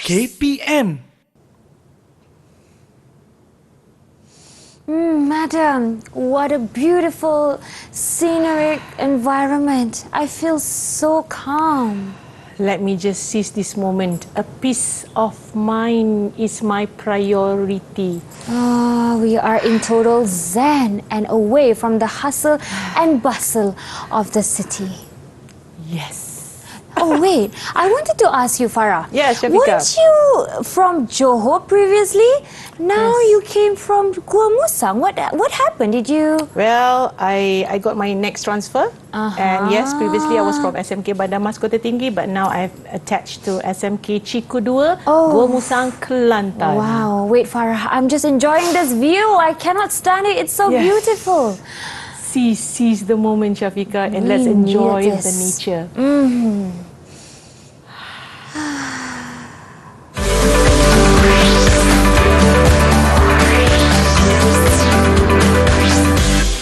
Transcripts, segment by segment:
KPM. Madam, what a beautiful scenic environment. I feel so calm. Let me just seize this moment. A peace of mind is my priority. We are in total zen and away from the hustle and bustle of the city. Yes. Oh wait, I wanted to ask you, Farah. Yes, Shafika. Weren't you from Johor previously? Now you came from Gua Musang. What happened? Did you? Well, I got my next transfer. And yes, previously I was from SMK Bandar Mas Kota Tinggi, but now I've attached to SMK Ciku 2, Gua Musang, Kelantan. Wow, wait, Farah, I'm just enjoying this view. I cannot stand it. It's so beautiful. Seize the moment, Shafika, and let's enjoy the nature.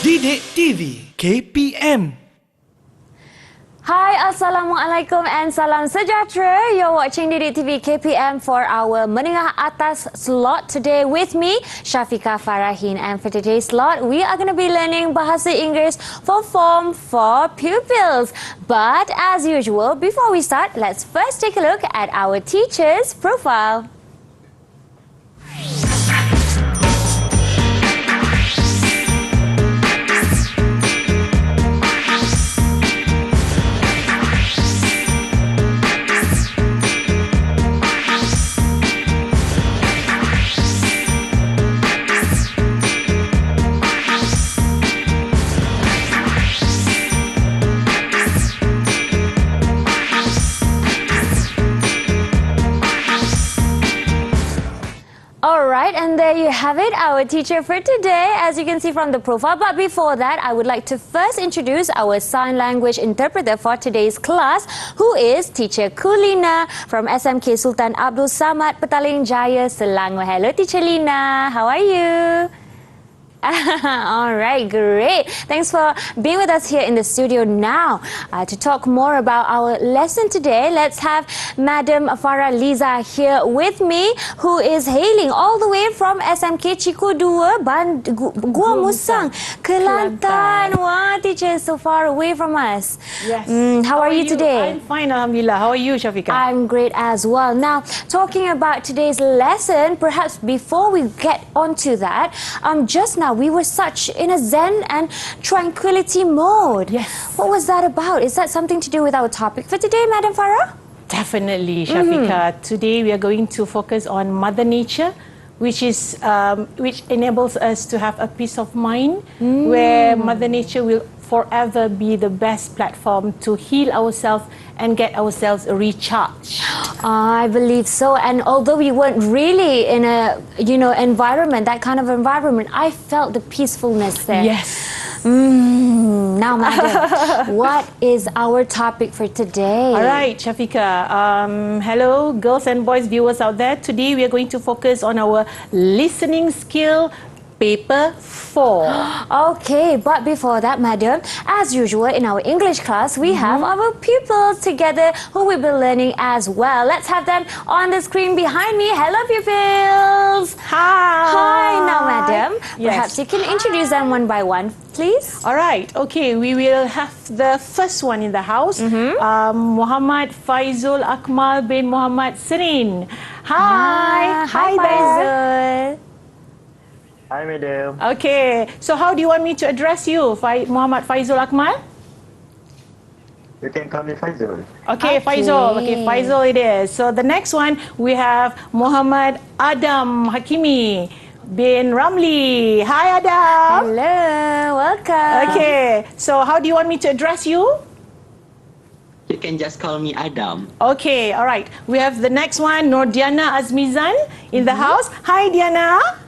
Didik TV KPM. Hi, Assalamualaikum and salam sejahtera. You're watching Didik TV KPM for our Menengah Atas slot today with me, Shafika Farahin. And for today's slot, we are going to be learning Bahasa Inggeris for Form 4 pupils. But as usual, before we start, let's first take a look at our teacher's profile. Alright, and there you have it, our teacher for today, as you can see from the profile. But before that, I would like to first introduce our sign language interpreter for today's class, who is Teacher Kulina from SMK Sultan Abdul Samad, Petaling Jaya, Selangor. Hello, Teacher Lina. How are you? All right, great. Thanks for being with us here in the studio now. To talk more about our lesson today, let's have Madam Faraliza here with me, who is hailing all the way from SMK Ciku 2, Gua Musang, Kelantan. Wow, teacher, so far away from us. Yes. How are you today? I'm fine, Alhamdulillah. How are you, Shafika? I'm great as well. Now, talking about today's lesson, perhaps before we get onto that, just now we were such in a zen and tranquility mode. Yes. What was that about? Is that something to do with our topic for today, Madam Farah? Definitely, Shafika. Today we are going to focus on Mother Nature, which enables us to have a peace of mind, where Mother Nature will forever be the best platform to heal ourselves and get ourselves recharged. I believe so. And although we weren't really in a, environment, that kind of environment, I felt the peacefulness there. Yes. Now, Madam, what is our topic for today? All right, Shafika. Hello, girls and boys viewers out there. Today we are going to focus on our listening skill, paper 4. Okay, but before that, Madam, as usual in our English class, we have our pupils together who will be learning as well. Let's have them on the screen behind me. Hello, pupils. Hi. Hi. Now, Madam, Yes. perhaps you can introduce them one by one, please. All right, okay, we will have the first one in the house, Muhammad Faizul Akmal bin Muhammad Serin. Hi. Hi, there. Faizul. Hi, madam. Okay, so how do you want me to address you, Muhammad Faizul Akmal? You can call me Faizul. Okay, Okay. Faizul. Okay, Faizul it is. So the next one, we have Muhammad Adam Hakimi bin Ramli. Hi, Adam. Hello, welcome. Okay, so how do you want me to address you? You can just call me Adam. Okay, all right. We have the next one, Nordiana Azmizan in the house. Hi, Diana.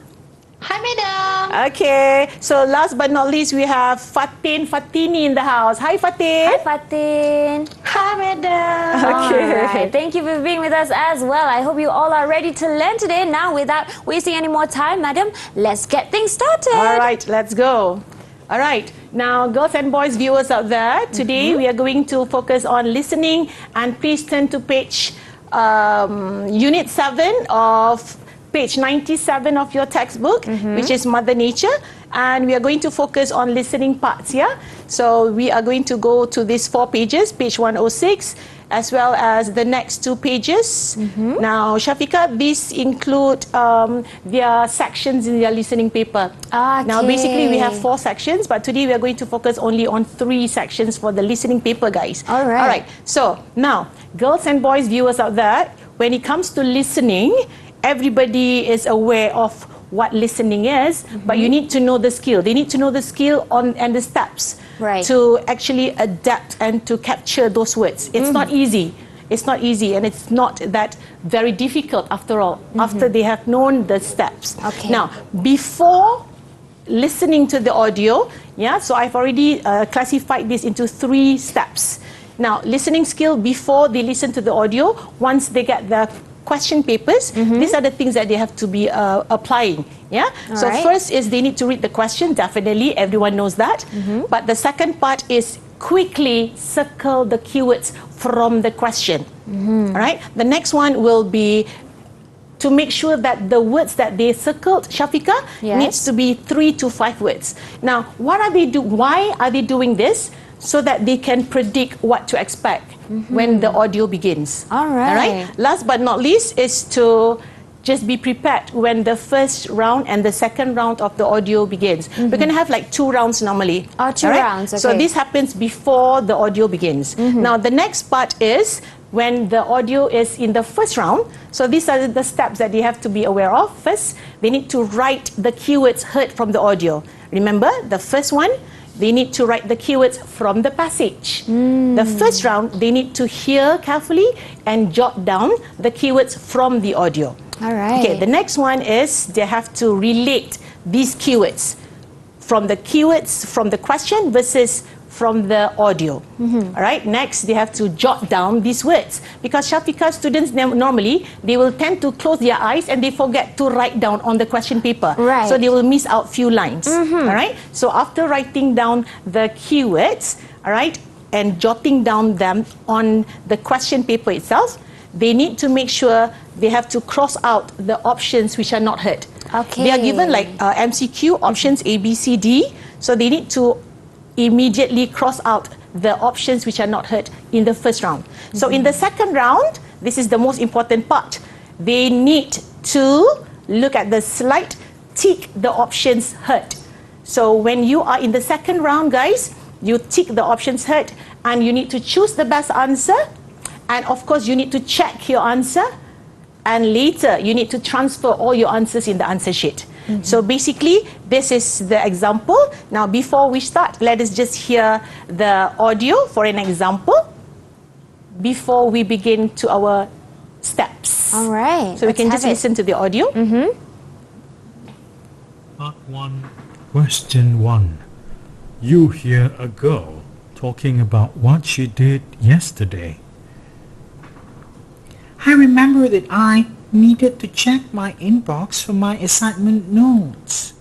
Hi, madam. Okay, so last but not least, we have Fatini in the house. Hi, Fatin. Hi, Fatin. Hi, madam. Okay. All right. Thank you for being with us as well. I hope you all are ready to learn today. Now, without wasting any more time, Madam, let's get things started. All right, let's go. All right, now girls and boys viewers out there, today we are going to focus on listening, and please turn to page Unit 7 of page 97 of your textbook, which is Mother Nature. And we are going to focus on listening parts, yeah? So we are going to go to these 4 pages, page 106, as well as the next 2 pages. Now, Shafika, these include their sections in their listening paper. Now, basically, we have 4 sections, but today we are going to focus only on 3 sections for the listening paper, guys. All right. All right. So, now, girls and boys, viewers out there, when it comes to listening, everybody is aware of what listening is, but you need to know the skill. They need to know the skill and the steps to actually adapt and to capture those words. It's not easy. It's not easy, and it's not that very difficult after all, after they have known the steps. Okay. Now, before listening to the audio, yeah, so I've already classified this into 3 steps. Now, listening skill before they listen to the audio, once they get the question papers, these are the things that they have to be applying. Yeah. So first is they need to read the question. Definitely, everyone knows that. But the second part is quickly circle the keywords from the question. All right. The next one will be to make sure that the words that they circled, Shafika, needs to be 3 to 5 words. Now, what are they why are they doing this? So that they can predict what to expect when the audio begins. All right. Last but not least is to just be prepared when the first round and the second round of the audio begins. We're going to have like 2 rounds normally. 2 rounds, okay. So this happens before the audio begins. Now the next part is when the audio is in the first round. So these are the steps that they have to be aware of. First, they need to write the keywords heard from the audio. Remember, the first one, they need to write the keywords from the passage. The first round, they need to hear carefully and jot down the keywords from the audio. All right. Okay, the next one is they have to relate these keywords from the question versus from the audio. All right, next they have to jot down these words, because Shafika students normally they will tend to close their eyes and they forget to write down on the question paper. Right. So they will miss out few lines. All right. So after writing down the keywords, all right, and jotting down them on the question paper itself, they need to make sure they have to cross out the options which are not heard. Okay. They are given like MCQ options A, B, C, D. So they need to immediately cross out the options which are not heard in the first round. So in the second round, this is the most important part. They need to look at the slide, tick the options heard. So when you are in the second round, guys, you tick the options heard and you need to choose the best answer. And of course, you need to check your answer. And later, you need to transfer all your answers in the answer sheet. So basically, this is the example. Now, before we start, let us just hear the audio for an example before we begin to our steps. All right. So we can just listen to the audio. Part 1, Question 1. You hear a girl talking about what she did yesterday. I remember that I needed to check my inbox for my assignment notes.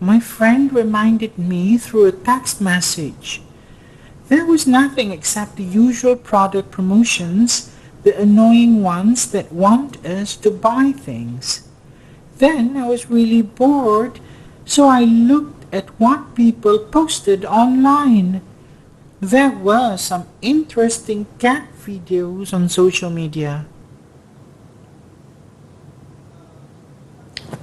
My friend reminded me through a text message. There was nothing except the usual product promotions, the annoying ones that want us to buy things. Then I was really bored, so I looked at what people posted online. There were some interesting cat videos on social media.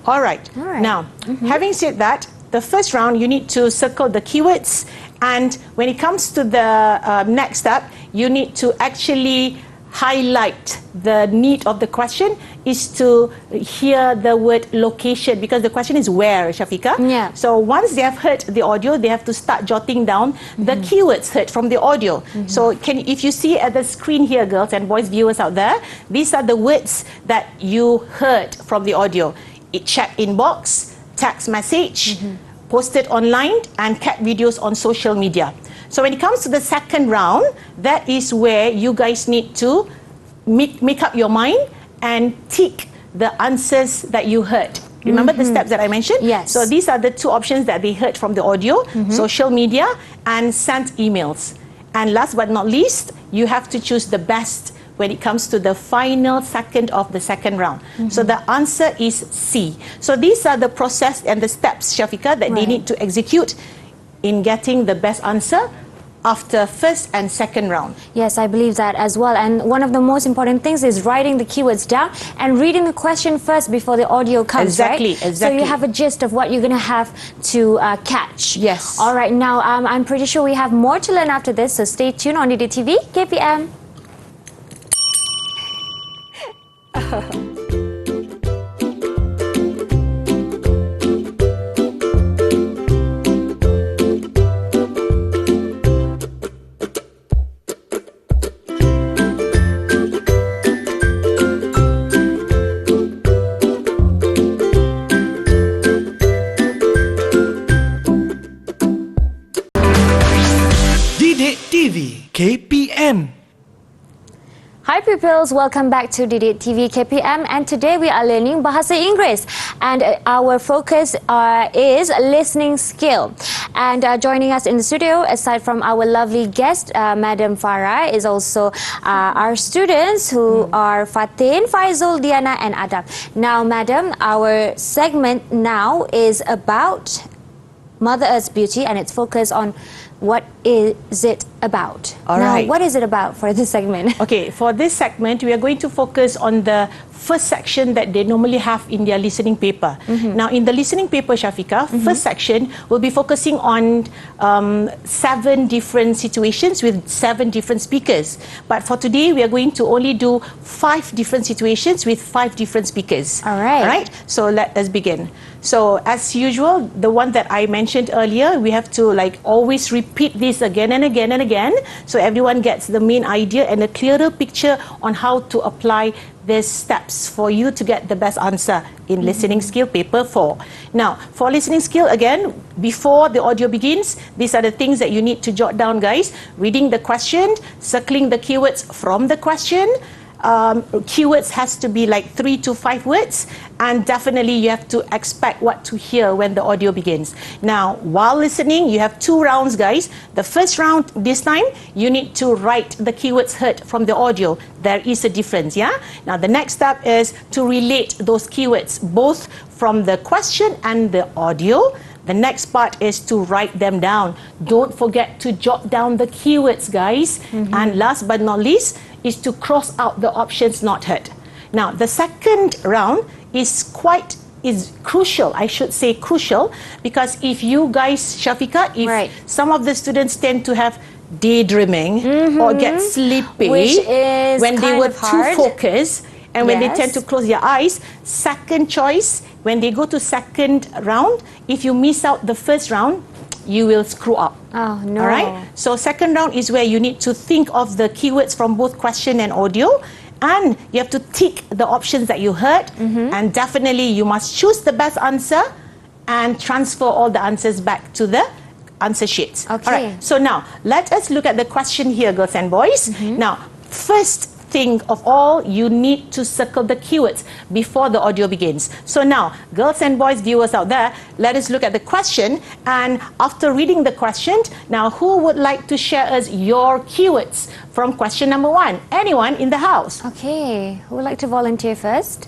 All right. Now, having said that, the first round, you need to circle the keywords. And when it comes to the next step, you need to actually highlight the need of the question is to hear the word location, because the question is where, Shafika. Yeah. So once they have heard the audio, they have to start jotting down the keywords heard from the audio. So if you see at the screen here, girls and boys viewers out there, these are the words that you heard from the audio. Check inbox, text message, posted online, and cat videos on social media. So when it comes to the second round, that is where you guys need to make up your mind and tick the answers that you heard. Remember the steps that I mentioned? Yes. So these are the 2 options that they heard from the audio, social media, and sent emails. And last but not least, you have to choose the best when it comes to the final second of the second round. So the answer is C. So these are the process and the steps, Shafiqah, that they need to execute in getting the best answer after first and second round. Yes, I believe that as well. And one of the most important things is writing the keywords down and reading the question first before the audio comes, Exactly, right? exactly. So you have a gist of what you're going to have to catch. Yes. All right, now I'm pretty sure we have more to learn after this, so stay tuned on DD TV, KPM. Didik TV KPM. Hi pupils, welcome back to DD TV KPM, and today we are learning Bahasa Inggeris, and our focus is listening skill. And joining us in the studio, aside from our lovely guest, Madam Farah, is also our students who are Fatin, Faizul, Diana and Adam. Now Madam, our segment now is about Mother Earth's beauty, and it's focused on what is it about. All now, right. what is it about for this segment? Okay, for this segment, we are going to focus on the first section that they normally have in their listening paper. Now, in the listening paper, Shafiqah, first section will be focusing on 7 different situations with 7 different speakers. But for today, we are going to only do 5 different situations with 5 different speakers. All right. All right, so let us begin. So, as usual, the one that I mentioned earlier, we have to always repeat this again and again and again, so everyone gets the main idea and a clearer picture on how to apply these steps for you to get the best answer in listening skill paper 4. Now, for listening skill, again, before the audio begins, these are the things that you need to jot down, guys. Reading the question, circling the keywords from the question. Keywords has to be 3 to 5 words, and definitely you have to expect what to hear when the audio begins. Now, while listening, you have 2 rounds, guys. The first round, this time, you need to write the keywords heard from the audio. There is a difference, yeah? Now, the next step is to relate those keywords, both from the question and the audio. The next part is to write them down. Don't forget to jot down the keywords, guys. And last but not least, is to cross out the options not heard. Now, the second round is crucial, I should say crucial, because if you guys, Shafiqah, if some of the students tend to have daydreaming or get sleepy Which is when they kind were of hard. too focused, and when they tend to close their eyes, second choice, when they go to second round, if you miss out the first round, you will screw up. Oh, no. All right? So second round is where you need to think of the keywords from both question and audio, and you have to tick the options that you heard, and definitely you must choose the best answer and transfer all the answers back to the answer sheets. Okay. All right. So now, let us look at the question here, girls and boys. Now, first thing of all, you need to circle the keywords before the audio begins. So now, girls and boys, viewers out there, let us look at the question, and after reading the question, now who would like to share us your keywords from question number 1? Anyone in the house? Okay, who would like to volunteer first?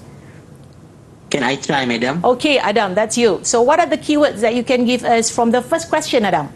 Can I try, madam? Okay, Adam, that's you. So what are the keywords that you can give us from the first question, Adam?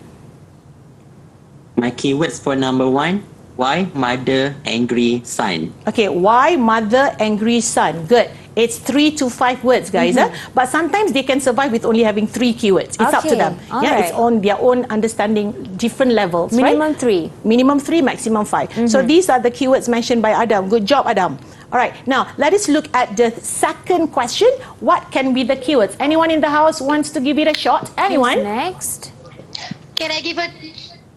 My keywords for number 1, why mother angry son? Okay, why mother angry son? Good. It's 3 to 5 words, guys. But sometimes they can survive with only having 3 keywords. It's up to Okay, them. all It's right. on their own understanding, different levels. Minimum right? 3. Minimum 3, maximum 5. So these are the keywords mentioned by Adam. Good job, Adam. All right, now let us look at the second question. What can be the keywords? Anyone in the house wants to give it a shot? Anyone? Who's next? Can I give a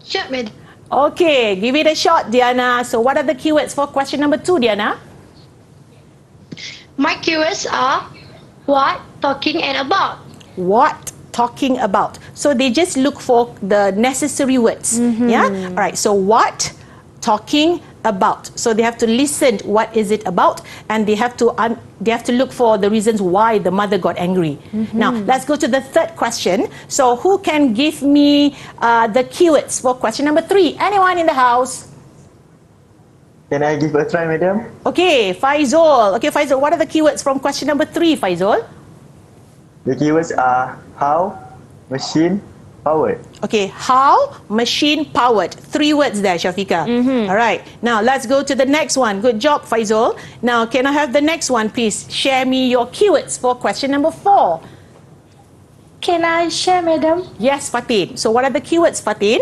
shot, madam? Okay, give it a shot, Diana. So what are the keywords for question number 2, Diana? My keywords are what, talking, and about. What, talking about. So they just look for the necessary words. Yeah? All right, so what, talking about. So they have to listen what is it about, and they have to look for the reasons why the mother got angry. Now, let's go to the third question. So who can give me the keywords for question number 3? Anyone in the house? Can I give a try, madam? Okay, Faizul. Okay, Faizul, what are the keywords from question number 3, Faizul? The keywords are how, machine, powered. Okay, how, machine, powered. 3 words there, Shafika. All right, now let's go to the next one. Good job, Faizul. Now, can I have the next one, please? Share me your keywords for question number 4. Can I share, madam? Yes, Fatin. So what are the keywords, Fatin?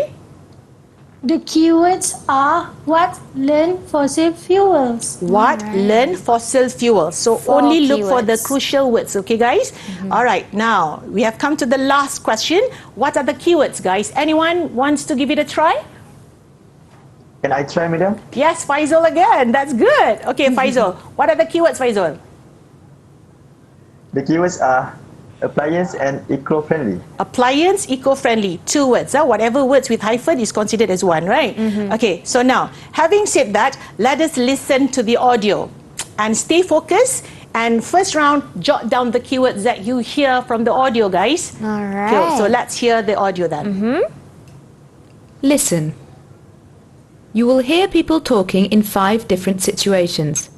The keywords are what, learn, fossil fuels. What? Learn fossil fuels. So 4 only look for the keywords. crucial words, okay guys? All right, now we have come to the last question. What are the keywords, guys? Anyone wants to give it a try? Can I try, madam? Yes, Faizul again. That's good. Okay, Faizul. What are the keywords, Faizul? The keywords are appliance and eco-friendly. Appliance, eco-friendly. 2 words. Whatever words with hyphen is considered as one, right? Okay, so now, having said that, let us listen to the audio and stay focused. And first round, jot down the keywords that you hear from the audio, guys. All right. Okay, so let's hear the audio then. Listen. You will hear people talking in 5 different situations.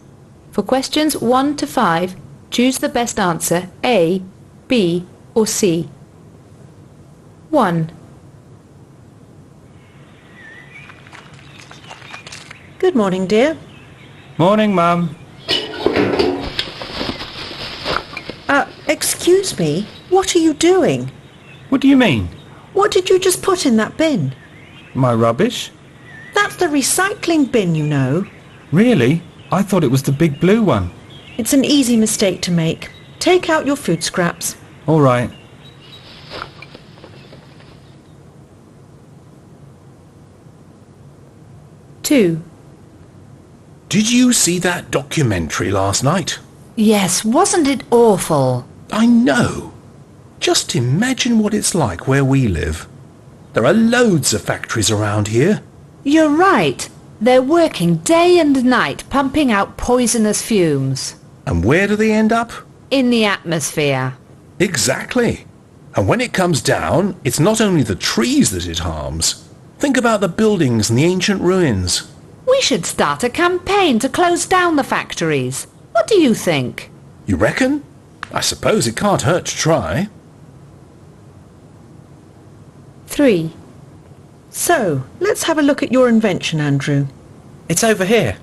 For questions 1 to 5, choose the best answer, A, B, or C. 1. Good morning, dear. Morning, Mum. Excuse me, what are you doing? What do you mean? What did you just put in that bin? My rubbish? That's the recycling bin, you know. Really? I thought it was the big blue one. It's an easy mistake to make. Take out your food scraps. All right. Two. Did you see that documentary last night? Yes, wasn't it awful? I know. Just imagine what it's like where we live. There are loads of factories around here. You're right. They're working day and night pumping out poisonous fumes. And where do they end up? In the atmosphere. Exactly. And when it comes down, it's not only the trees that it harms. Think about the buildings and the ancient ruins. We should start a campaign to close down the factories. What do you think? You reckon? I suppose it can't hurt to try. 3. So, let's have a look at your invention, Andrew. It's over here.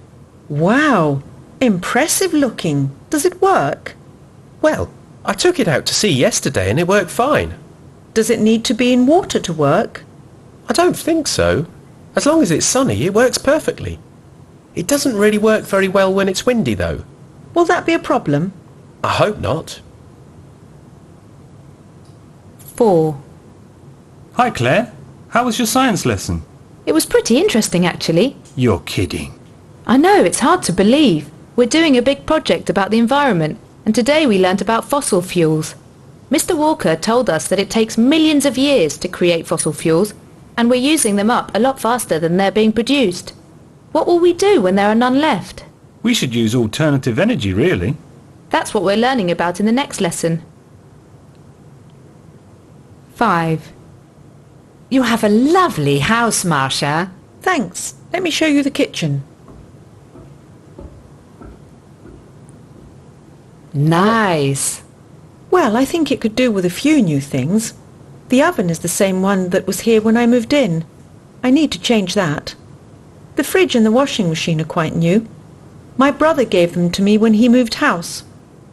Wow, impressive looking. Does it work? Well, I took it out to sea yesterday and it worked fine. Does it need to be in water to work? I don't think so. As long as it's sunny, it works perfectly. It doesn't really work very well when it's windy, though. Will that be a problem? I hope not. 4. Hi, Claire. How was your science lesson? It was pretty interesting, actually. You're kidding. I know, it's hard to believe. We're doing a big project about the environment, and today we learnt about fossil fuels. Mr. Walker told us that it takes millions of years to create fossil fuels, and we're using them up a lot faster than they're being produced. What will we do when there are none left? We should use alternative energy, really. That's what we're learning about in the next lesson. 5. You have a lovely house, Marcia. Thanks. Let me show you the kitchen. Nice. Well, I think it could do with a few new things. The oven is the same one that was here when I moved in. I need to change that. The fridge and the washing machine are quite new. My brother gave them to me when he moved house.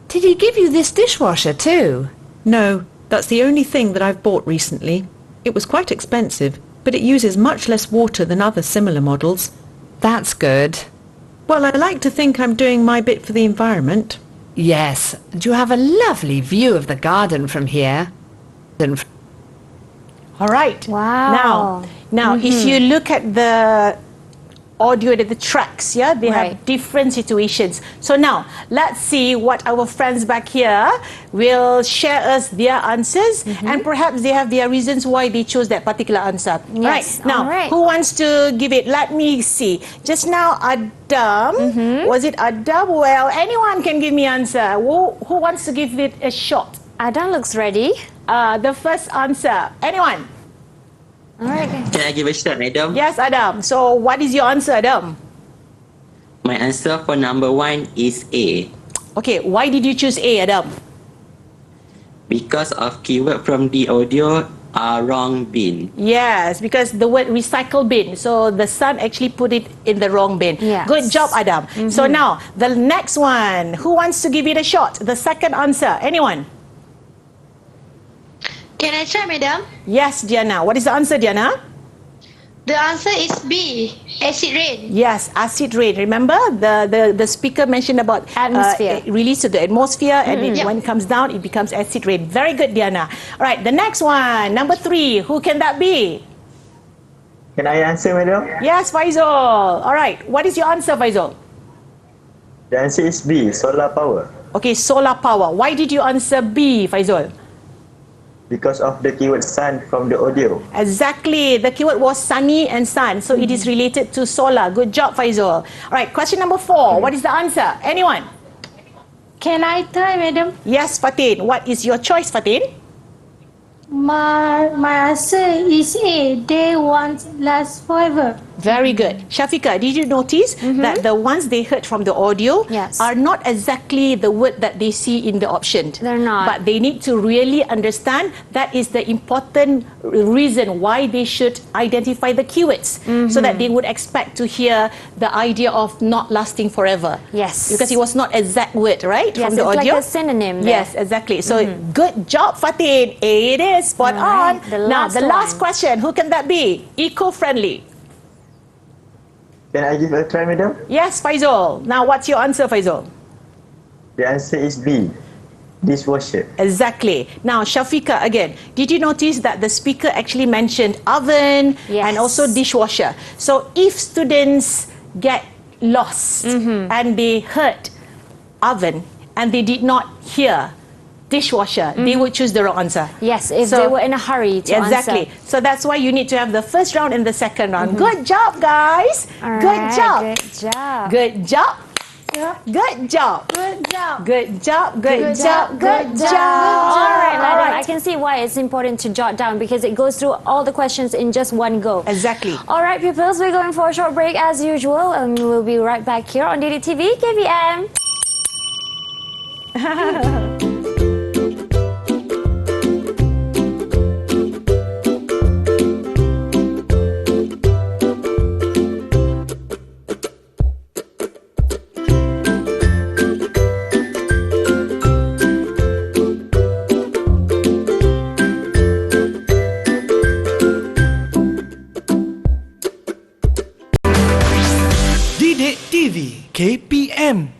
Did he give you this dishwasher too? No, that's the only thing that I've bought recently. It was quite expensive, but it uses much less water than other similar models. That's good. Well, I like to think I'm doing my bit for the environment. Yes, and you have a lovely view of the garden from here. All right. Wow. Now, if you look at the audio, the tracks, yeah, they Right. have different situations. So now, let's see what our friends back here will share us their answers, and perhaps they have their reasons why they chose that particular answer. Yes, Right. Now, all right. who wants to give it? Let me see. Just now, Adam. Was it Adam? Well, anyone can give me answer. Who wants to give it a shot? Adam looks ready. The first answer. Anyone? All right. Can I give a shot, madam? Yes, Adam. So, what is your answer, Adam? My answer for number 1 is A. Okay, why did you choose A, Adam? Because of keyword from the audio are wrong bin. Yes, because the word recycle bin. So the son actually put it in the wrong bin. Yes. Good job, Adam. So now, the next one. Who wants to give it a shot? The second answer. Anyone? Can I try, madam? Yes, Diana. What is the answer, Diana? The answer is B, acid rain. Yes, acid rain. Remember, the speaker mentioned about Atmosphere. release to the atmosphere, and when it comes down, it becomes acid rain. Very good, Diana. All right, the next one, number 3. Who can that be? Can I answer, madam? Yes, Faizal. All right, what is your answer, Faizal? The answer is B, solar power. Okay, solar power. Why did you answer B, Faizal? Because of the keyword sun from the audio. Exactly. The keyword was sunny and sun. So it is related to solar. Good job, Faizal. All right, question number 4. What is the answer? Anyone? Can I try, madam? Yes, Fatin. What is your choice, Fatin? My answer is A, they won't last forever. Very good. Shafika, did you notice that the ones they heard from the audio Yes. are not exactly the word that they see in the option? They're not. But they need to really understand that is the important reason why they should identify the keywords so that they would expect to hear the idea of not lasting forever. Yes. Because it was not exact word, right? Yes, from the it's audio. like a synonym there. Yes, exactly. So good job, Fatin. It is spot Alright, on. the Now, last the last one. question. Who can that be? Eco-friendly. Can I give a try, madam? Yes, Faizal. Now, what's your answer, Faizal? The answer is B, dishwasher. Exactly. Now, Shafika, again, did you notice that the speaker actually mentioned oven and also dishwasher? So, if students get lost and they heard oven and they did not hear dishwasher, they would choose the wrong answer. Yes, if they were in a hurry to Exactly. answer. So that's why you need to have the first round and the second round. Good job, guys. All Good right, job. Good job. Good job. Good job. Good job. Good job. Good job. Good job. All right, All madam. right. I can see why it's important to jot down because it goes through all the questions in just one go. Exactly. All right, pupils, we're going for a short break as usual, and we'll be right back here on DDTV KPM. Didik TV KPM.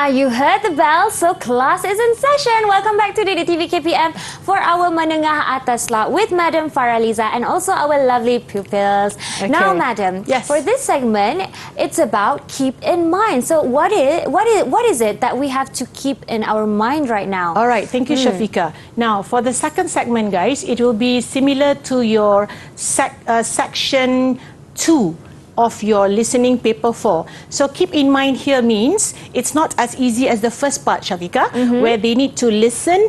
You heard the bell, so class is in session. Welcome back to DDTV KPM for our Menengah Atas lah with Madam Faraliza and also our lovely pupils. Okay. Now, Madam, for this segment, it's about keep in mind. So, what is it that we have to keep in our mind right now? All right, thank you, Shafika. Now, for the second segment, guys, it will be similar to your section 2 of your listening paper 4. So keep in mind here means it's not as easy as the first part, Shafika, where they need to listen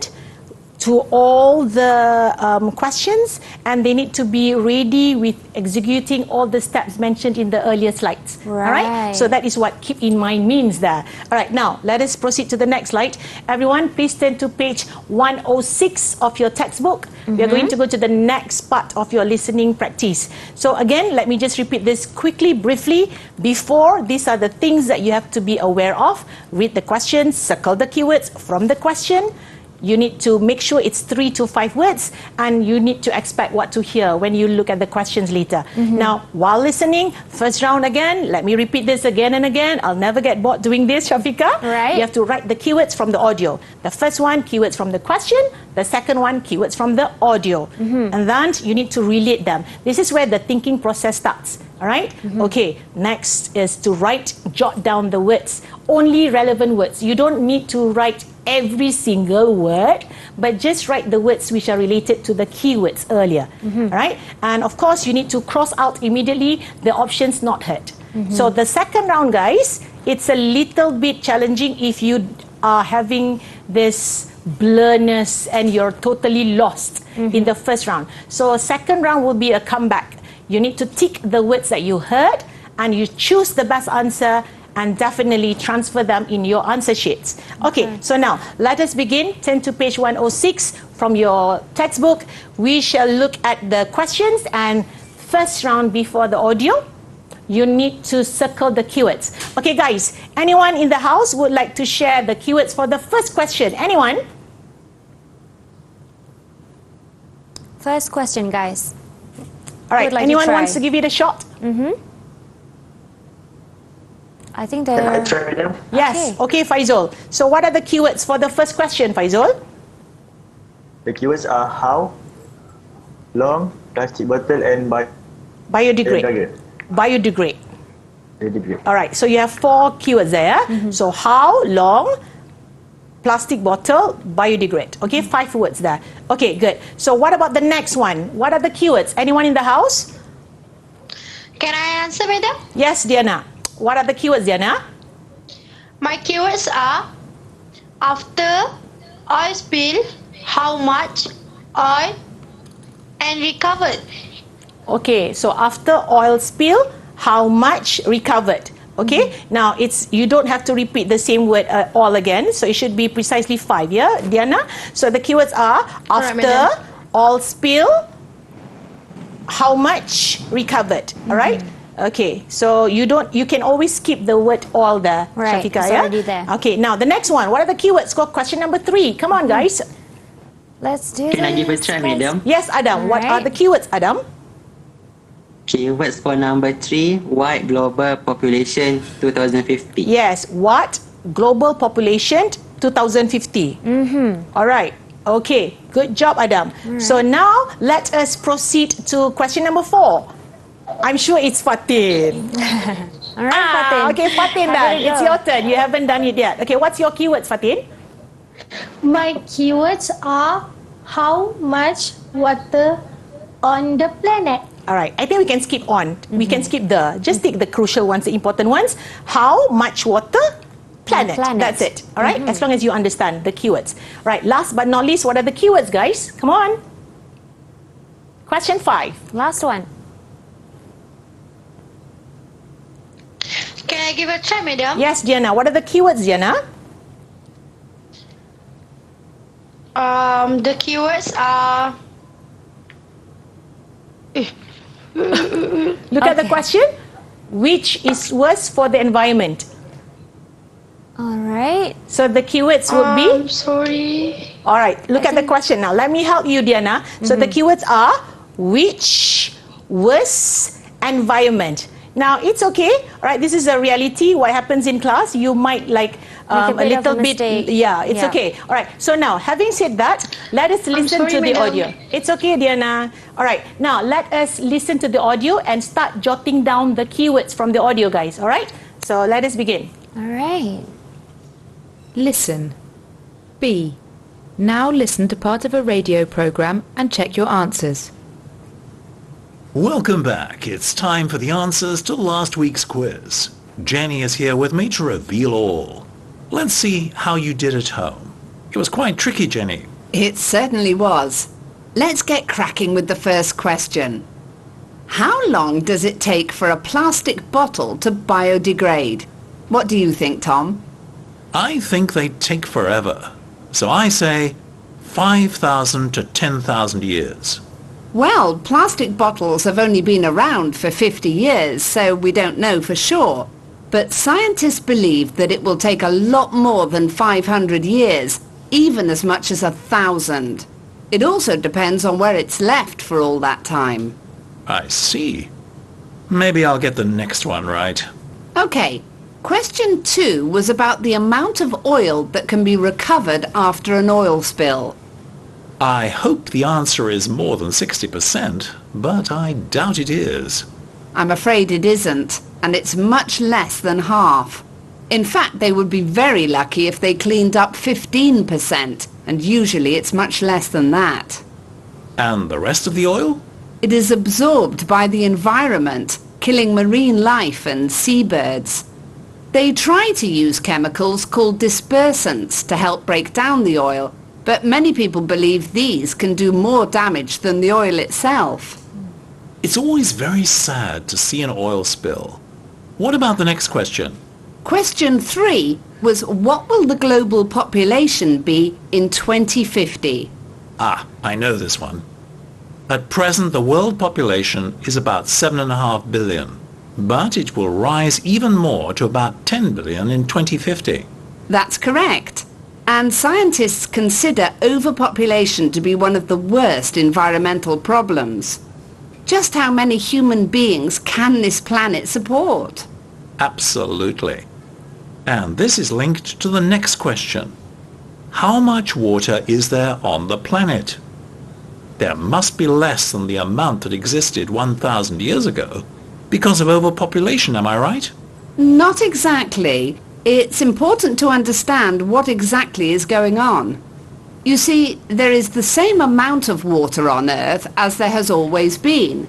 to all the questions and they need to be ready with executing all the steps mentioned in the earlier slides. All right? So that is what keep in mind means there. All right, now let us proceed to the next slide. Everyone, please turn to page 106 of your textbook. We are going to go to the next part of your listening practice. So again, let me just repeat this quickly, briefly. Before, these are the things that you have to be aware of. Read the questions, circle the keywords from the question. You need to make sure it's 3 to 5 words and you need to expect what to hear when you look at the questions later. Now, while listening, first round again, let me repeat this again and again. I'll never get bored doing this, Shafika. Right. You have to write the keywords from the audio. The first one, keywords from the question. The second one, keywords from the audio. And then you need to relate them. This is where the thinking process starts. All right? Okay, next is to jot down the words. Only relevant words. You don't need to write every single word, but just write the words which are related to the keywords earlier. All right? And of course, you need to cross out immediately the options not heard. So the second round, guys, it's a little bit challenging if you are having this blurness and you're totally lost in the first round. So second round will be a comeback. You need to tick the words that you heard and you choose the best answer and definitely transfer them in your answer sheets. Okay, so now let us begin. Turn to page 106 from your textbook. We shall look at the questions, and first round before the audio, you need to circle the keywords. Okay guys, anyone in the house would like to share the keywords for the first question? Anyone? First question, guys. All right, like anyone to try? wants to give it a shot? I think Can I the... try, madam? Yes, okay Faizul. So what are the keywords for the first question, Faizul? The keywords are how, long, plastic bottle, and Biodegrade. Biodegrade. Biodegrade. All right, so you have 4 keywords there. So how, long, plastic bottle, biodegrade. Okay, 5 words there. Okay, good. So what about the next one? What are the keywords? Anyone in the house? Can I answer, madam? Yes, Diana. What are the keywords, Diana? My keywords are after oil spill, how much oil, and recovered. Okay, so after oil spill, how much recovered? Okay, now you don't have to repeat the same word all again, so it should be precisely 5, yeah, Diana? So the keywords are after madam. oil spill, how much recovered, all right? Okay, so you can always skip the word all there, Right, Shafika, it's yeah? already there. Okay, now the next one, what are the keywords? Go question number 3. Come on, guys. Let's do Can I give a this, try, guys. madam? Yes, Adam, what are Alright. the keywords, Adam? Keywords for number 3, what global population 2050? Yes, what global population 2050? All right. Okay, good job, Adam. So now let us proceed to question number 4. I'm sure it's Fatin. All right, Fatin. Okay, Fatin, How then. did it It's go? your turn. You haven't done it yet. Okay, what's your keywords, Fatin? My keywords are how much water on the planet. All right, I think we can skip on. We can skip just take the crucial ones, the important ones. How much water? Planet. Planet. That's it. All right, as long as you understand the keywords. Right, last but not least, what are the keywords, guys? Come on. Question 5. Last one. Can I give a try, madam? Yes, Diana. What are the keywords, Diana? The keywords are Look at the question. Which is worse for the environment? All right. So the keywords would be... sorry. All right, look at the question now. Let me help you, Diana. So the keywords are which, worse, environment. Now, it's okay. All right, this is a reality. What happens in class, you might like a bit of a mistake. Yeah, it's Yeah. okay. All right, so now, having said that, let us listen sorry, to the madam. audio. It's okay, Diana. All right, now let us listen to the audio and start jotting down the keywords from the audio, guys. All right, so let us begin. All right. Listen. B. Now listen to part of a radio program and check your answers. Welcome back. It's time for the answers to last week's quiz. Jenny is here with me to reveal all. Let's see how you did at home. It was quite tricky, Jenny. It certainly was. Let's get cracking with the first question. How long does it take for a plastic bottle to biodegrade? What do you think, Tom? I think they take forever. So I say 5,000 to 10,000 years. Well, plastic bottles have only been around for 50 years, so we don't know for sure. But scientists believe that it will take a lot more than 500 years, even as much as 1,000. It also depends on where it's left for all that time. I see. Maybe I'll get the next one right. Okay, question 2 was about the amount of oil that can be recovered after an oil spill. I hope the answer is more than 60%, but I doubt it is. I'm afraid it isn't, and it's much less than half. In fact, they would be very lucky if they cleaned up 15%, and usually it's much less than that. And the rest of the oil? It is absorbed by the environment, killing marine life and seabirds. They try to use chemicals called dispersants to help break down the oil, but many people believe these can do more damage than the oil itself. It's always very sad to see an oil spill. What about the next question? Question 3 was, what will the global population be in 2050? Ah, I know this one. At present, the world population is about 7.5 billion, but it will rise even more to about 10 billion in 2050. That's correct. And scientists consider overpopulation to be one of the worst environmental problems. Just how many human beings can this planet support? Absolutely. And this is linked to the next question. How much water is there on the planet? There must be less than the amount that existed 1,000 years ago because of overpopulation, am I right? Not exactly. It's important to understand what exactly is going on. You see, there is the same amount of water on Earth as there has always been.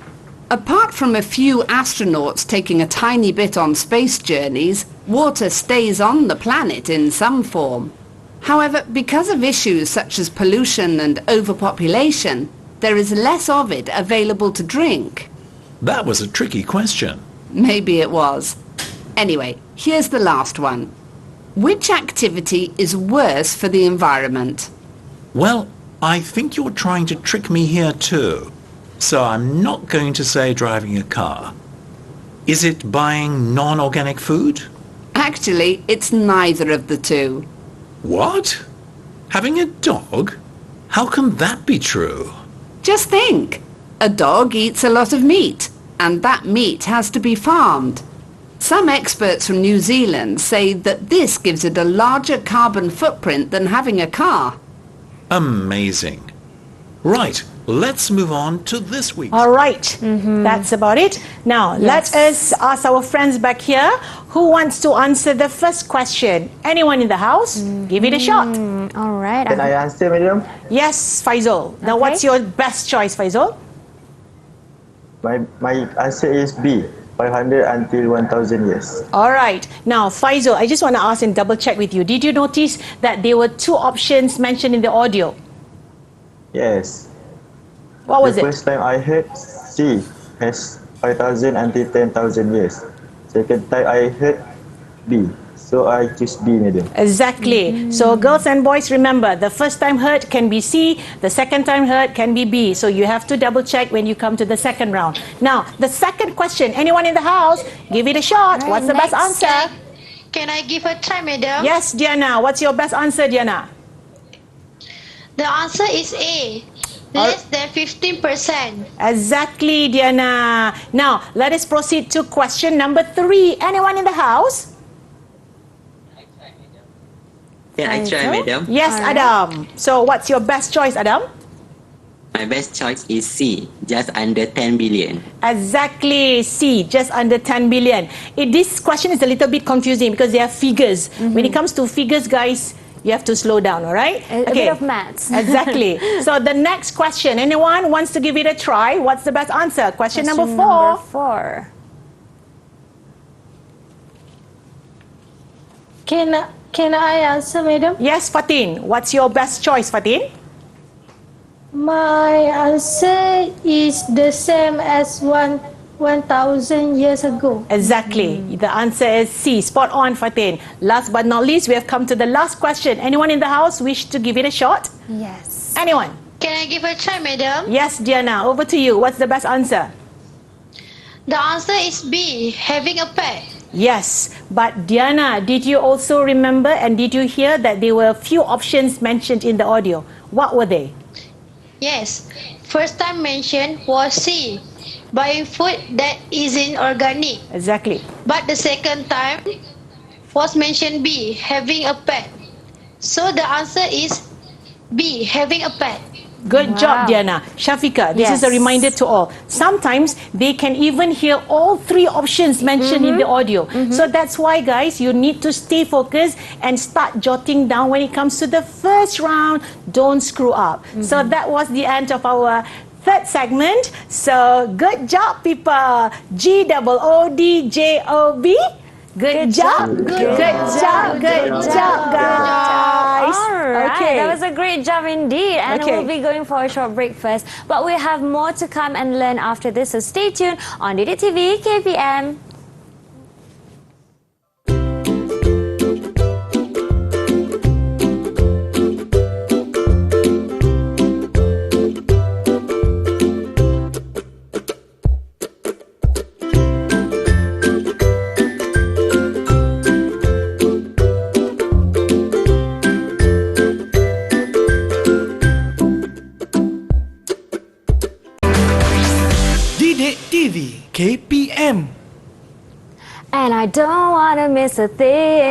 Apart from a few astronauts taking a tiny bit on space journeys, water stays on the planet in some form. However, because of issues such as pollution and overpopulation, there is less of it available to drink. That was a tricky question. Maybe it was. Anyway, here's the last one. Which activity is worse for the environment? Well, I think you're trying to trick me here too. So I'm not going to say driving a car. Is it buying non-organic food? Actually, it's neither of the two. What? Having a dog? How can that be true? Just think. A dog eats a lot of meat, and that meat has to be farmed. Some experts from New Zealand say that this gives it a larger carbon footprint than having a car. Amazing. Right, let's move on to this week. All right, that's about it. Now, let us ask our friends back here who wants to answer the first question. Anyone in the house? Give it a shot. All right. Can I answer, madam? Yes, Faisal. Now, what's your best choice, Faisal? My answer is B. 500 until 1,000 years. All right. Now, Faisal, I just want to ask and double check with you. Did you notice that there were two options mentioned in the audio? Yes. What was the it? first time I heard C has 5,000 until 10,000 years. Second time I heard B. So I choose B, madam. Exactly. So girls and boys, remember, the first time heard can be C, the second time heard can be B. So you have to double check when you come to the second round. Now, the second question, anyone in the house, give it a shot. What's the best answer? Can I give a try, madam? Yes, Diana. What's your best answer, Diana? The answer is A. Less than 15%. Exactly, Diana. Now, let us proceed to question number 3. Anyone in the house? Can I try, madam? Yes, Adam. So, what's your best choice, Adam? My best choice is C, just under 10 billion. Exactly, C, just under 10 billion. This question is a little bit confusing because there are figures. When it comes to figures, guys, you have to slow down, all right? A bit of maths. Exactly. So the next question, anyone wants to give it a try? What's the best answer? Question number 4. Can I answer, madam? Yes, Fatin. What's your best choice, Fatin? My answer is the same as 1,000 years ago. Exactly. The answer is C. Spot on, Fatin. Last but not least, we have come to the last question. Anyone in the house wish to give it a shot? Yes. Anyone? Can I give a try, madam? Yes, Diana. Over to you. What's the best answer? The answer is B, having a pet. Yes, but Diana, did you also remember and did you hear that there were a few options mentioned in the audio? What were they? Yes. First time mentioned was C, buying food that isn't organic. Exactly. But the second time was mentioned B, having a pet. So the answer is B, having a pet. Good job, Diana. Shafika, this is a reminder to all. Sometimes they can even hear all 3 options mentioned in the audio. So that's why, guys, you need to stay focused and start jotting down when it comes to the first round. Don't screw up. So that was the end of our third segment. So good job, people. GOODJOB. Good job. Good job, guys. All right, that was a great job indeed. And we'll be going for a short break first. But we have more to come and learn after this. So stay tuned on Didik TV KPM. Didik TV KPM. And I don't want to miss a thing.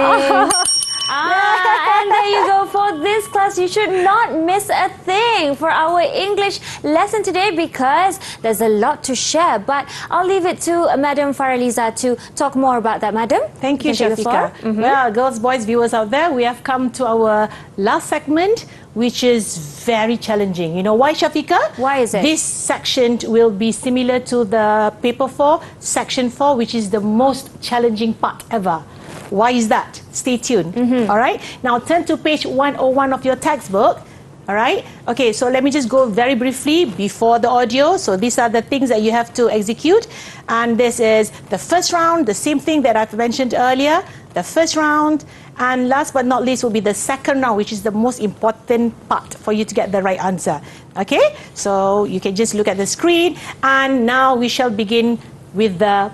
And there you go for this class. You should not miss a thing for our English lesson today because there's a lot to share. But I'll leave it to Madam Faraliza to talk more about that, Madam. Thank you, can take the Shafika. floor. Well, girls, boys, viewers out there, we have come to our last segment, which is very challenging. You know why, Shafika? Why is it? This section will be similar to the paper 4, section 4, which is the most challenging part ever. Why is that? Stay tuned. All right. Now turn to page 101 of your textbook. All right. Okay, so let me just go very briefly before the audio. So these are the things that you have to execute. And this is the first round, the same thing that I've mentioned earlier, the first round. And last but not least will be the second round, which is the most important part for you to get the right answer. Okay, so you can just look at the screen. And now we shall begin with the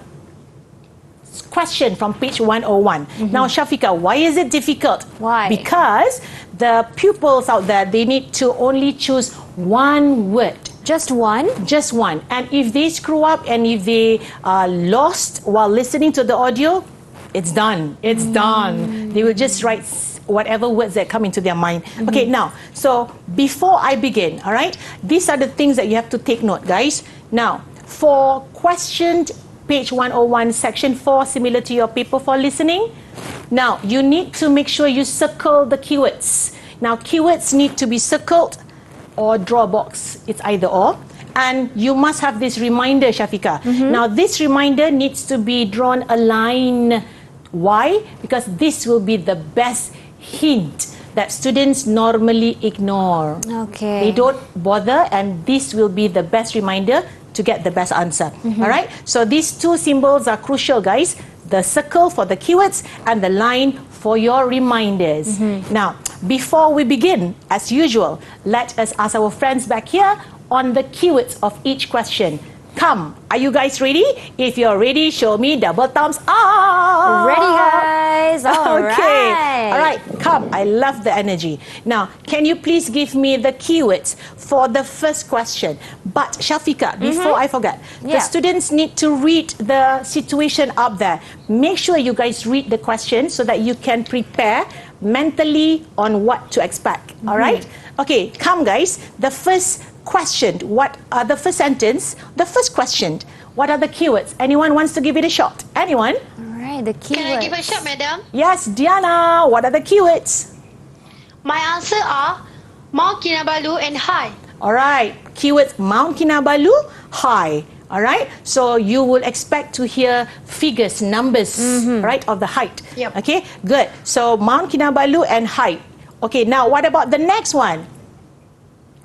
question from page 101. Now, Shafika, why is it difficult? Why? Because the pupils out there, they need to only choose one word. Just one? Just one. And if they screw up and if they are lost while listening to the audio, it's done. It's done. They will just write whatever words that come into their mind. Okay, now, so before I begin, all right, these are the things that you have to take note, guys. Now, for questioned page 101, section 4, similar to your paper for listening. Now, you need to make sure you circle the keywords. Now, keywords need to be circled or draw a box. It's either or. And you must have this reminder, Shafika. Now, this reminder needs to be drawn a line. Why? Because this will be the best hint that students normally ignore. Okay. They don't bother, and this will be the best reminder to get the best answer. All right, so these two symbols are crucial, guys. The circle for the keywords and the line for your reminders. Now, before we begin, as usual, let us ask our friends back here on the keywords of each question. Come, are you guys ready? If you're ready, show me double thumbs up. Ready, guys. All Okay. right. All right, come. I love the energy. Now, can you please give me the keywords for the first question? But Shafika, before I forget, the students need to read the situation up there. Make sure you guys read the question so that you can prepare mentally on what to expect. All right? Okay, come guys. The first question, what are the first sentence? The first question, what are the keywords? Anyone wants to give it a shot? Anyone? All right, the keywords. Can I give a shot, madam? Yes, Diana, what are the keywords? My answer are Mount Kinabalu and high. All right, keywords Mount Kinabalu, high. All right, so you will expect to hear figures, numbers, right, of the height. Yep. Okay, good. So Mount Kinabalu and height. Okay, now what about the next one?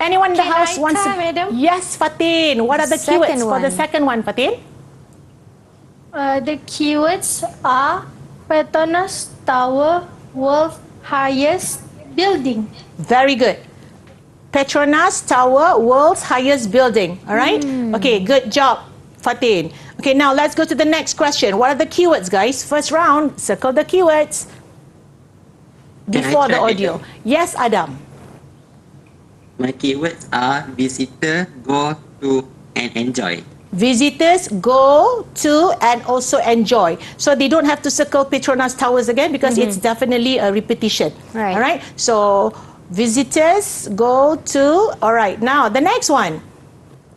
Anyone in the Can house I wants try, to? madam? Yes, Fatin. What are the Second keywords for the one. second one, Fatin? The keywords are Petronas Tower, world's highest building. Very good. Petronas Tower, world's highest building. All right? Okay, good job, Fatin. Okay, now let's go to the next question. What are the keywords, guys? First round, circle the keywords Can I before the try, audio. Yes, Adam. My keywords are visitor, go to, and enjoy. Visitors go to and also enjoy. So they don't have to circle Petronas Towers again because it's definitely a repetition. Right. All right. So visitors go to. All right. Now the next one.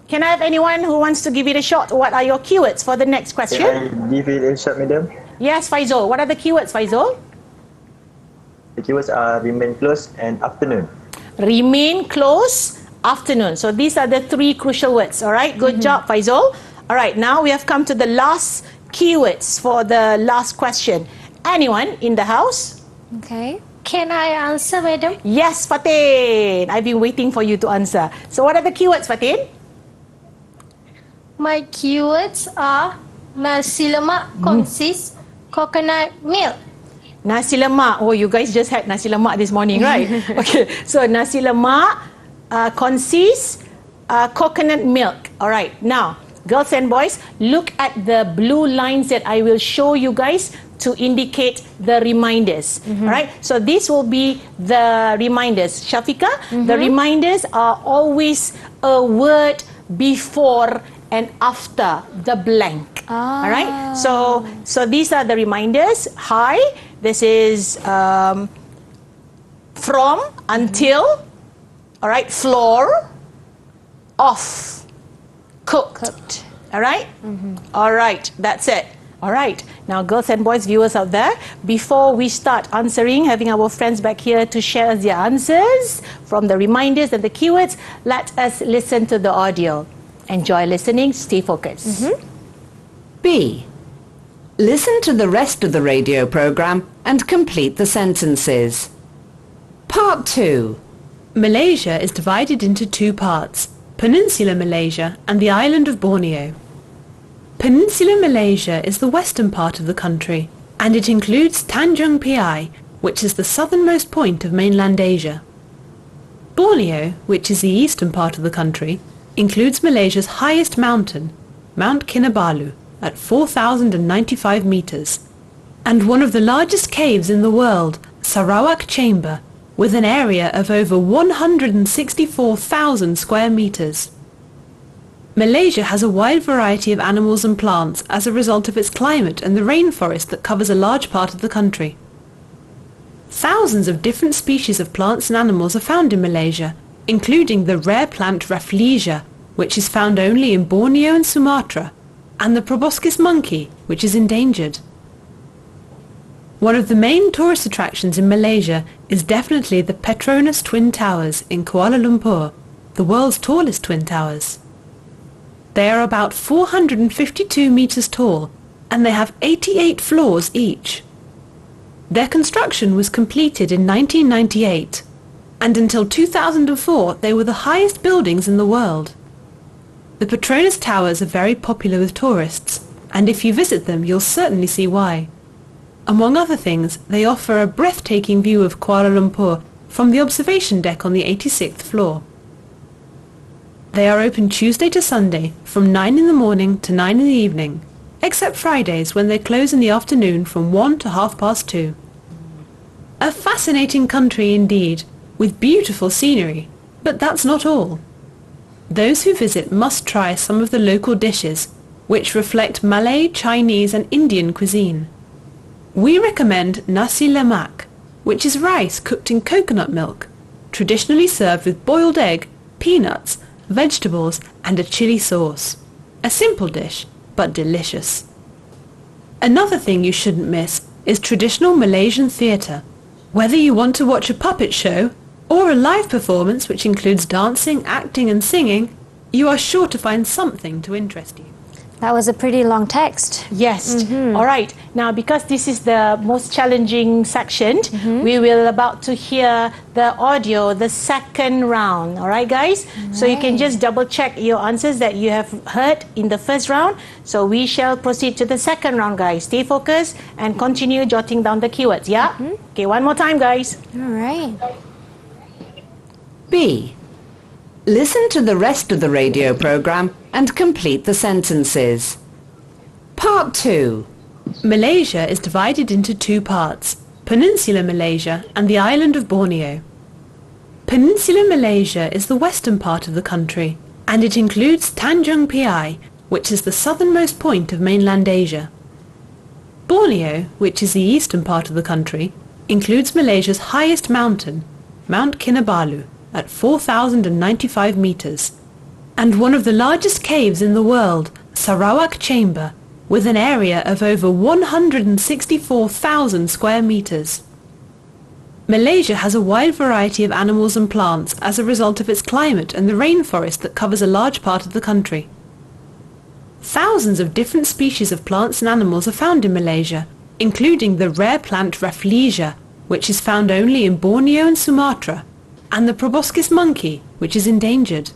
Can I have anyone who wants to give it a shot? What are your keywords for the next question? Can I give it a shot, madam? Yes, Faizul. What are the keywords, Faizul? The keywords are remain close and afternoon. Remain close, afternoon. So these are the three crucial words. All right, good job, Faizul. All right, now we have come to the last keywords for the last question. Anyone in the house? Okay. Can I answer, madam? Yes, Fatin. I've been waiting for you to answer. So what are the keywords, Fatin? My keywords are nasi lemak consists coconut milk. Nasi lemak. Oh, you guys just had nasi lemak this morning, right? Okay, so nasi lemak consists coconut milk. All right, now, girls and boys, look at the blue lines that I will show you guys to indicate the reminders. All right, so this will be the reminders. Shafika, the reminders are always a word before and after the blank. All right. So these are the reminders. Hi. This is from, until. All right. Floor. Off. Cooked. All right. All right. That's it. All right. Now, girls and boys, viewers out there, before we start answering, having our friends back here to share us their answers from the reminders and the keywords, let us listen to the audio. Enjoy listening. Stay focused. B. Listen to the rest of the radio program and complete the sentences. Part 2. Malaysia is divided into two parts, Peninsular Malaysia and the island of Borneo. Peninsular Malaysia is the western part of the country, and it includes Tanjung Piai, which is the southernmost point of mainland Asia. Borneo, which is the eastern part of the country, includes Malaysia's highest mountain, Mount Kinabalu, at 4,095 meters, and one of the largest caves in the world, Sarawak Chamber, with an area of over 164,000 square meters. Malaysia has a wide variety of animals and plants as a result of its climate and the rainforest that covers a large part of the country. Thousands of different species of plants and animals are found in Malaysia, including the rare plant Faraliza, which is found only in Borneo and Sumatra, and the proboscis monkey, which is endangered. One of the main tourist attractions in Malaysia is definitely the Petronas Twin Towers in Kuala Lumpur, the world's tallest twin towers. They are about 452 meters tall, and they have 88 floors each. Their construction was completed in 1998, and until 2004 they were the highest buildings in the world. The Petronas Towers are very popular with tourists, and if you visit them you'll certainly see why. Among other things, they offer a breathtaking view of Kuala Lumpur from the observation deck on the 86th floor. They are open Tuesday to Sunday from 9 in the morning to 9 in the evening, except Fridays when they close in the afternoon from 1 to 2:30. A fascinating country indeed, with beautiful scenery, but that's not all. Those who visit must try some of the local dishes, which reflect Malay, Chinese and Indian cuisine. We recommend nasi lemak, which is rice cooked in coconut milk, traditionally served with boiled egg, peanuts, vegetables and a chili sauce. A simple dish, but delicious. Another thing you shouldn't miss is traditional Malaysian theatre. Whether you want to watch a puppet show or a live performance which includes dancing, acting and singing, you are sure to find something to interest you. That was a pretty long text. Yes. All right. Now, because this is the most challenging section, we will about to hear the audio, the second round. All right, guys? So you can just double check your answers that you have heard in the first round. So we shall proceed to the second round, guys. Stay focused and continue jotting down the keywords, yeah? Okay, one more time, guys. All right. B. Listen to the rest of the radio program and complete the sentences. Part 2. Malaysia is divided into two parts, Peninsular Malaysia and the island of Borneo. Peninsular Malaysia is the western part of the country, and it includes Tanjung Piai, which is the southernmost point of mainland Asia. Borneo, which is the eastern part of the country, includes Malaysia's highest mountain, Mount Kinabalu, at 4,095 meters, and one of the largest caves in the world, Sarawak Chamber, with an area of over 164,000 square meters. Malaysia has a wide variety of animals and plants as a result of its climate and the rainforest that covers a large part of the country. Thousands of different species of plants and animals are found in Malaysia, including the rare plant Faraliza, which is found only in Borneo and Sumatra, and the proboscis monkey, which is endangered.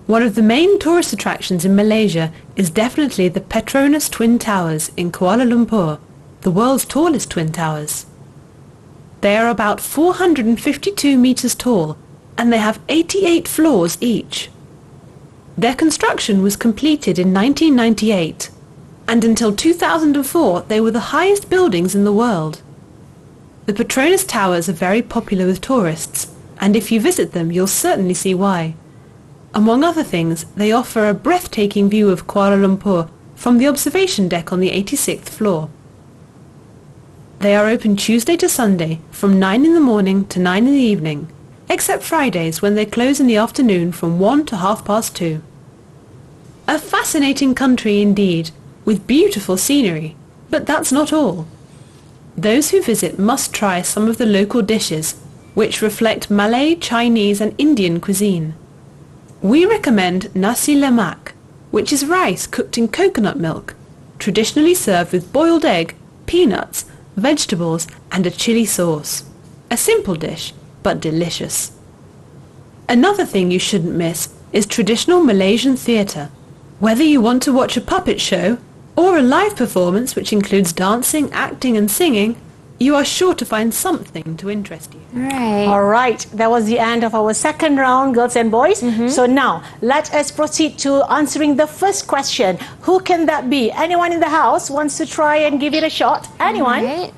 One of the main tourist attractions in Malaysia is definitely the Petronas Twin Towers in Kuala Lumpur, the world's tallest twin towers. They are about 452 meters tall, and they have 88 floors each. Their construction was completed in 1998, and until 2004 they were the highest buildings in the world. The Petronas Towers are very popular with tourists, and if you visit them you'll certainly see why. Among other things, they offer a breathtaking view of Kuala Lumpur from the observation deck on the 86th floor. They are open Tuesday to Sunday from 9 in the morning to 9 in the evening, except Fridays when they close in the afternoon from 1 to 2:30. A fascinating country indeed, with beautiful scenery, but that's not all. Those who visit must try some of the local dishes, which reflect Malay, Chinese and Indian cuisine. We recommend nasi lemak, which is rice cooked in coconut milk, traditionally served with boiled egg, peanuts, vegetables and a chili sauce. A simple dish, but delicious. Another thing you shouldn't miss is traditional Malaysian theatre. Whether you want to watch a puppet show or a live performance which includes dancing, acting and singing, you are sure to find something to interest you. Right. All right, that was the end of our second round, girls and boys. So now, let us proceed to answering the first question. Who can that be? Anyone in the house wants to try and give it a shot? Anyone? Right.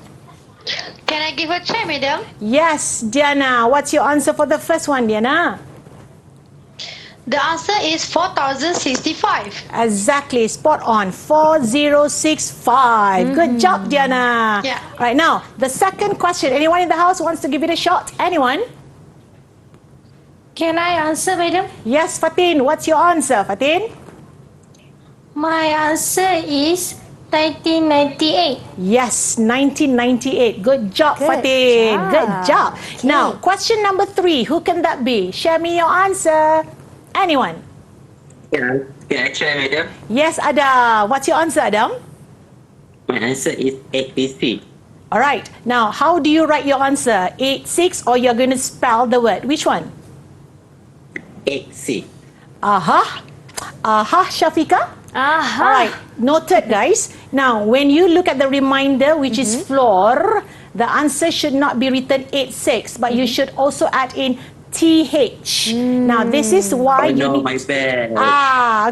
Can I give a try, madam? Yes, Diana. What's your answer for the first one, Diana? The answer is 4065. Exactly, spot on. 4065. Good job, Diana. Yeah. Right now, the second question. Anyone in the house wants to give it a shot? Anyone? Can I answer, madam? Yes, Fatin. What's your answer, Fatin? My answer is 1998. Yes, 1998. Good job, Good Fatin. job. Good job. Okay. Now, question number 3. Who can that be? Share me your answer. Anyone? Can I try, madam? Yes, Adam. What's your answer, Adam? My answer is 86. All right. Now, how do you write your answer? 86 or you're going to spell the word? Which one? 86. Aha. Aha, Shafika. Aha. All right. Noted, guys. Now, when you look at the reminder, which is floor, the answer should not be written 86, but you should also add in TH. Now, this is why you no, need... my bad.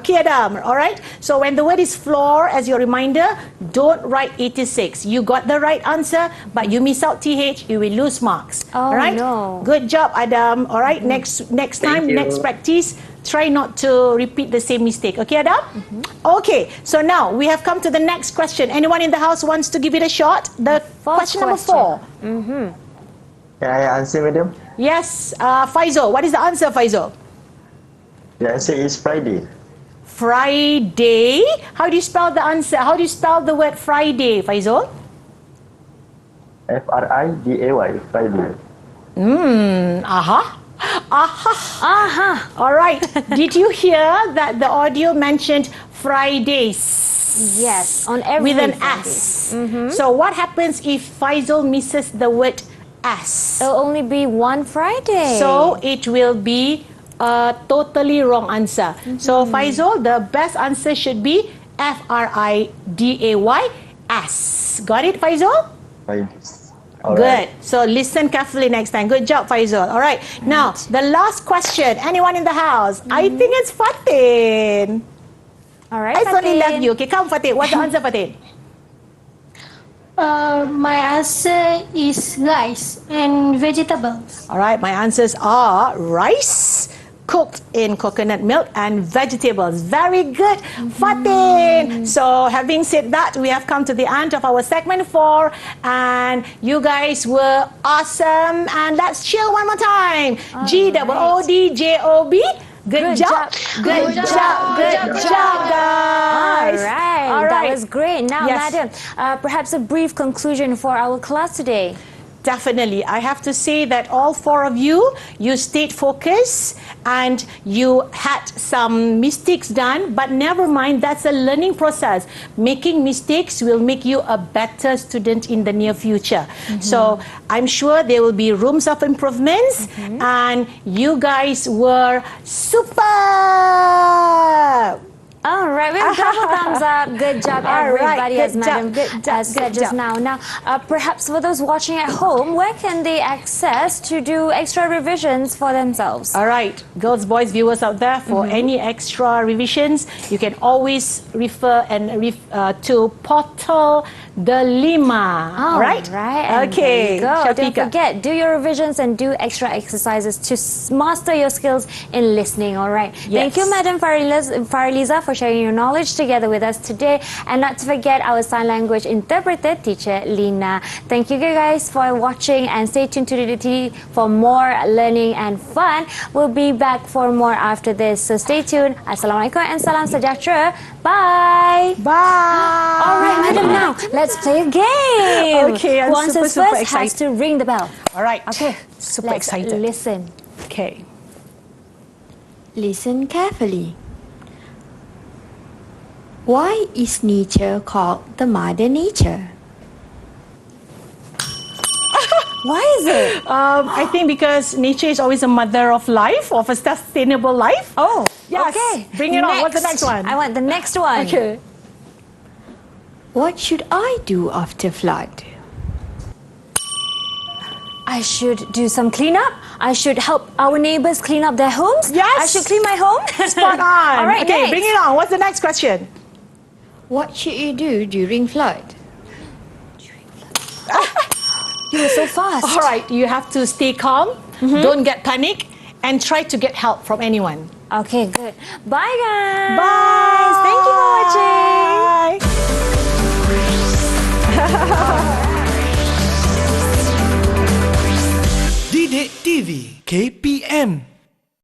Okay, Adam. All right. So when the word is floor as your reminder, don't write 86. You got the right answer, but you miss out TH, you will lose marks. Oh, all right. no. Good job, Adam. All right. Next time, you. next practice, try not to repeat the same mistake. Okay, Adam? Okay. So now we have come to the next question. Anyone in the house wants to give it a shot? The question number 4. Can I answer, madam? Yes, Faisal. What is the answer, Faisal? The answer is Friday. Friday. How do you spell the answer? How do you spell the word Friday, Faisal? Friday, Friday. Aha. All right. Did you hear that the audio mentioned Fridays? Yes, on every with an Friday. S. So what happens if Faisal misses the word S? It'll only be one Friday. So it will be a totally wrong answer. So Faisal, the best answer should be Fridays. Got it, Faisal? All Good. right. So listen carefully next time. Good job, Faisal. All right. Now, the last question. Anyone in the house? I think it's Fatin. All right, I only Fatin. love you. Okay, come, Fatin. What's the answer, Fatin? My answer is rice and vegetables. All right. My answers are rice, cooked in coconut milk, and vegetables. Very good, Fatin. So having said that, we have come to the end of our segment 4, and you guys were awesome. And let's chill one more time. GOODJOB. Good job. Good job, guys. All right. That was great. Now, Yes. madam, perhaps a brief conclusion for our class today. Definitely. I have to say that all 4 of you, you stayed focused and you had some mistakes done, but never mind, that's a learning process. Making mistakes will make you a better student in the near future. So I'm sure there will be rooms of improvements, and you guys were super. All right, we have double thumbs up. Good job, All right, everybody, good as Madam job, said good just job. now. Now, perhaps for those watching at home, where can they access to do extra revisions for themselves? All right, girls, boys, viewers out there, for any extra revisions, you can always refer to portal.my.gov.my. the lima. Right? Right. And Okay. there you go. Don't Shafika. forget, do your revisions and do extra exercises to master your skills in listening. All right. Thank you, Madam Faraliza, for sharing your knowledge together with us today. And not to forget our sign language interpreter, Teacher Lina. Thank you guys for watching, and stay tuned to the TV for more learning and fun. We'll be back for more after this. So stay tuned. Assalamualaikum and salam sejahtera. Bye. Bye. All right, madam, now let's play a game. Okay, I'm Who answers super first has excited. to ring the bell. All right. Okay, Super let's excited. listen. Okay. Listen carefully. Why is nature called the Mother Nature? Why is it? I think because nature is always a mother of life, of a sustainable life. Oh, yes. okay. Bring it on. What's the next one? I want the next one. Okay. What should I do after flood? I should do some cleanup. I should help our neighbors clean up their homes. Yes. I should clean my home. Spot on. All right, okay, next. bring it on. What's the next question? What should you do during flood? You were so fast. All right, you have to stay calm. Don't get panic, and try to get help from anyone. Okay, good. Bye, guys. Bye. Thank you for watching. Didik TV KPM